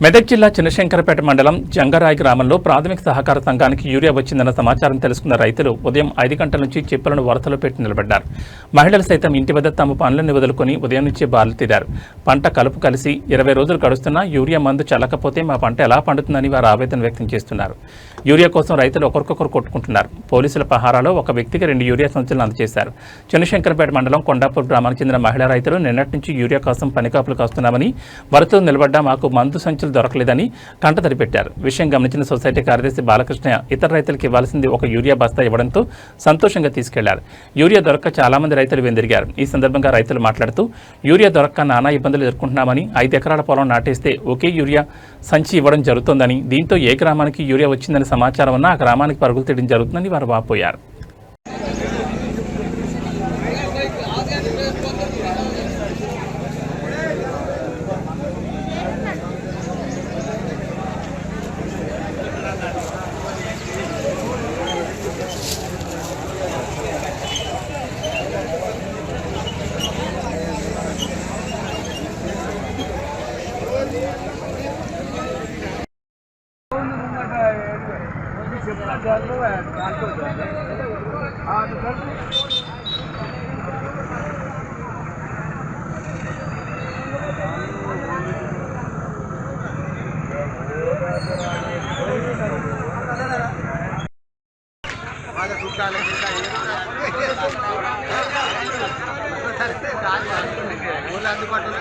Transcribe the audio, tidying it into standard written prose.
మెదక్ జిల్లా చిన్నశంకరపేట మండలం జంగరాయి గ్రామంలో ప్రాథమిక సహకార సంఘానికి యూరియా వచ్చిందన్న సమాచారం తెలుసుకున్న రైతులు ఉదయం 5 గంటల నుంచి చెప్పులను వరసలో పెట్టి నిలబడ్డారు. మహిళలు సైతం ఇంటి వద్ద తమ పనులను వదులుకొని ఉదయం నుంచే బారులు తీరారు. పంట కలుపు కలిసి 20 రోజులు గడుస్తున్నా యూరియా మందు చల్లకపోతే మా పంట ఎలా పండుతుందని వారు ఆవేదన వ్యక్తం చేస్తున్నారు. యూరియా కోసం రైతులు ఒకరికొకరు కొట్టుకుంటున్నారు. పోలీసుల పహారాలో ఒక వ్యక్తికి 2 యూరియా సంచులను అందజేశారు. చిన్నశంకరపేట మండలం కొండాపూర్ గ్రామానికి చెందిన మహిళా రైతులు నిన్నటి నుంచి యూరియా కోసం పనికాపులు కాస్తున్నామని, వరసలో నిలబడ్డా మాకు మందు సంచులు దొరకలేదని కంటతడి పెట్టారు. విషయం గమనించిన సొసైటీ కార్యదర్శి బాలకృష్ణ ఇతర రైతులకు ఇవ్వాల్సింది ఒక యూరియా బస్తా ఇవ్వడంతో సంతోషంగా తీసుకెళ్లారు. యూరియా దొరక్క చాలా మంది రైతులు వెందిరిగారు. ఈ సందర్భంగా రైతులు మాట్లాడుతూ యూరియా దొరక్క నానా ఇబ్బందులు ఎదుర్కొంటున్నామని, 5 ఎకరాల పొలం నాటేస్తే ఒకే యూరియా సంచి ఇవ్వడం జరుగుతోందని, దీంతో ఏ గ్రామానికి యూరియా వచ్చిందని సమాచారం ఉన్నా ఆ గ్రామానికి పరుగులు తీయడం జరుగుతుందని వారు వాపోయారు. అందుబాటులో